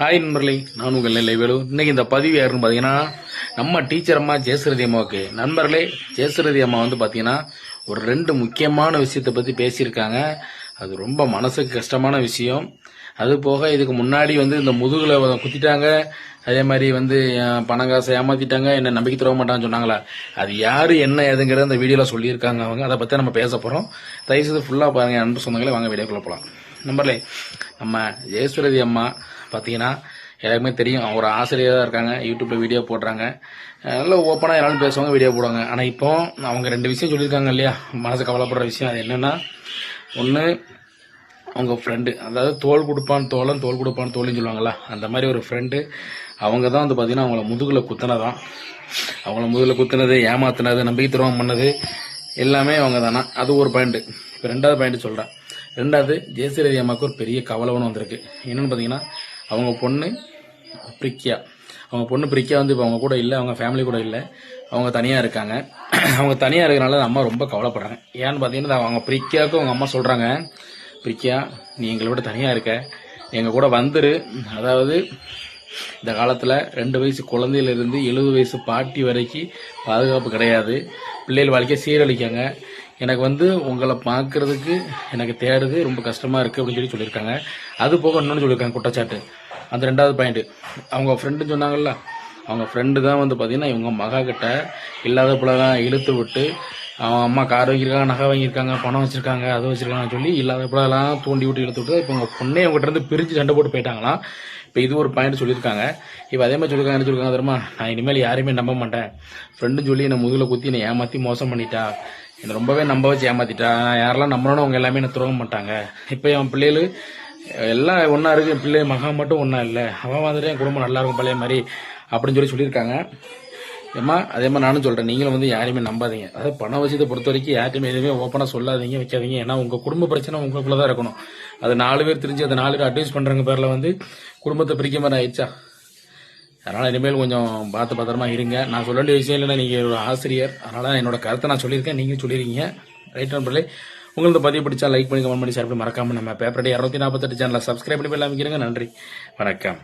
Hi நண்பர்களே, நான் உங்கள் நெல்லை வேலு. இன்னைக்கு இந்த பதிவு யாருன்னு பார்த்தீங்கன்னா நம்ம டீச்சர் அம்மா ஜெயசுரதி அம்மாவுக்கு. நண்பர்களே, ஜெயசுரதி அம்மா பார்த்தீங்கன்னா ஒரு 2 முக்கியமான விஷயத்தை பற்றி பேசியிருக்காங்க. அது ரொம்ப மனசுக்கு கஷ்டமான விஷயம். அது போக இதுக்கு முன்னாடி இந்த முதுகுல குத்திட்டாங்க, அதே மாதிரி பணம் காசை ஏமாத்திட்டாங்க, என்ன நம்பிக்கை தர மாட்டான்னு சொன்னாங்களா, அது யாரு என்ன ஏதுங்கிறத அந்த வீடியோல சொல்லியிருக்காங்க. அவங்க அதை பற்றி நம்ம பேச போகிறோம். தயவுசெய்து ஃபுல்லாக பாருங்க அன்பு சொந்தங்களே. வாங்க வீடியோக்குள்ள போகலாம். நம்பர்லே, நம்ம ஜெயசுரதி அம்மா பார்த்தீங்கன்னா எல்லாருக்குமே தெரியும். ஒரு ஆசிரியராக இருக்காங்க, யூடியூப்ல வீடியோ போடுறாங்க, நல்லா ஓப்பனாக எல்லாரும் பேசுவாங்க, வீடியோ போடுவாங்க. ஆனால் இப்போ அவங்க 2 விஷயம் சொல்லியிருக்காங்க இல்லையா, மனசு கவலைப்படுற விஷயம். அது என்னன்னா, ஒன்று அவங்க ஃப்ரெண்டு, அதாவது தோல் கொடுப்பான் தோழன், தோல் கொடுப்பான் தோழின்னு சொல்லுவாங்களா, அந்த மாதிரி ஒரு ஃப்ரெண்டு. அவங்க தான் பார்த்தீங்கன்னா அவங்கள முதுகில் குத்தினதான். அவங்கள முதுகில் குத்துனது, ஏமாத்தினது, நம்பிக்கை துரோகம் பண்ணது எல்லாமே அவங்க தானா. அது ஒரு பாயிண்ட். இப்போ 2வது பாயிண்ட் சொல்கிறேன். 2வது, ஜெயசுரதி அம்மாவுக்கு ஒரு பெரிய கவலை வந்திருக்கு. என்னன்னு பார்த்தீங்கன்னா, அவங்க பொண்ணு பிரிக்கியா. அவங்க பொண்ணு பிரிக்கியா இப்போ அவங்க கூட இல்லை, அவங்க ஃபேமிலி கூட இல்லை, அவங்க தனியாக இருக்காங்க. அவங்க தனியாக இருக்கிறனால அம்மா ரொம்ப கவலைப்படுறாங்க. ஏன்னு பார்த்தீங்கன்னா, அவங்க பிரிக்கியாவுக்கு அவங்க அம்மா சொல்கிறாங்க, பிரிக்கியா நீ எங்களை விட தனியாக இருக்க, எங்கள் கூட வந்துரு. அதாவது இந்த காலத்தில் 2 வயசு குழந்தையிலிருந்து 70 வயசு பாட்டி வரைக்கும் பாதுகாப்பு கிடையாது. பிள்ளைகள் வாழ்க்கையை சீரழிக்காங்க. எனக்கு உங்களை பார்க்கறதுக்கு எனக்கு தேடுது, ரொம்ப கஷ்டமாக இருக்குது அப்படின்னு சொல்லியிருக்காங்க. அது போக இன்னொன்று சொல்லியிருக்காங்க குற்றச்சாட்டு. அந்த 2வது பாயிண்ட், அவங்க ஃப்ரெண்டுன்னு சொன்னாங்கல்ல, அவங்க ஃப்ரெண்டு தான் பார்த்தீங்கன்னா இவங்க மகா கிட்ட இல்லாத பிள்ளைதான் இழுத்து விட்டு, அவன் அம்மா கார் வாங்கியிருக்காங்க, நகை வாங்கியிருக்காங்க, பணம் வச்சிருக்காங்க, அதை வச்சிருக்காங்கன்னு சொல்லி இல்லாத பிள்ளைலாம் தூண்டி விட்டு இழுத்து விட்டு இப்போ உங்க பொண்ணே அவங்ககிட்ட இருந்து பிரிஞ்சு சண்டை போட்டு போயிட்டாங்களாம். இப்போ இது ஒரு பாயிண்ட் சொல்லியிருக்காங்க. இப்போ அதே மாதிரி சொல்லியிருக்காங்க, என்ன சொல்லியிருக்காங்க தெரியுமா, நான் இனிமேல் யாரையுமே நம்ப மாட்டேன், ஃப்ரெண்டுன்னு சொல்லி என்னை முதுகில் குத்தி என்னை ஏமாற்றி மோசம் பண்ணிட்டா, என்னை ரொம்பவே நம்ப வச்சு ஏமாத்திட்டா, யாரெல்லாம் நம்பணும் அவங்க எல்லாமே என்ன துரோகம் மாட்டாங்க. இப்போ என் பிள்ளைகள் எல்லாம் ஒன்றா இருக்கு, என் பிள்ளை மகா மட்டும் ஒன்றா இல்லை, அவன் என் குடும்பம் நல்லா இருக்கும் பழைய மாதிரி அப்படின்னு சொல்லியிருக்காங்க. ஏம்மா அதே மாதிரி நானும் சொல்கிறேன், நீங்களும் யாரையுமே நம்பாதீங்க. அதாவது பண விஷயத்தை பொறுத்த வரைக்கும் யார்ட்டையுமே எதுவுமே ஓப்பனாக சொல்லாதீங்க, வைக்காதீங்க. ஏன்னா உங்கள் குடும்ப பிரச்சனை உங்களுக்குள்ள தான் இருக்கணும். அது 4 பேர் தெரிஞ்சு அந்த 4 பேர் அட்வைஸ் பண்ணுறவங்க பேரில் குடும்பத்தை பிரிக்க மாதிரி ஆயிடுச்சா. அதனால் இனிமேல் கொஞ்சம் பார்த்து பத்திரமா இருங்க. நான் சொல்ல வேண்டிய விஷயம் இல்லைன்னா, நீங்கள் ஒரு ஆசிரியர், அதனால் என்னோட கருத்தை நான் சொல்லியிருக்கேன், நீங்கள் சொல்லியிருக்கீங்க. ரைட் நண்பர்களே, உங்களுக்கு பதிவு பிடிச்சா லைக் பண்ணி, கமெண்ட் பண்ணி, ஷேர் பண்ணி, மறக்காமல் நம்ம பேப்பர் 248 சேனலை சப்ஸ்கிரைப் பண்ணி போய் அமைக்கிறேங்க. நன்றி, வணக்கம்.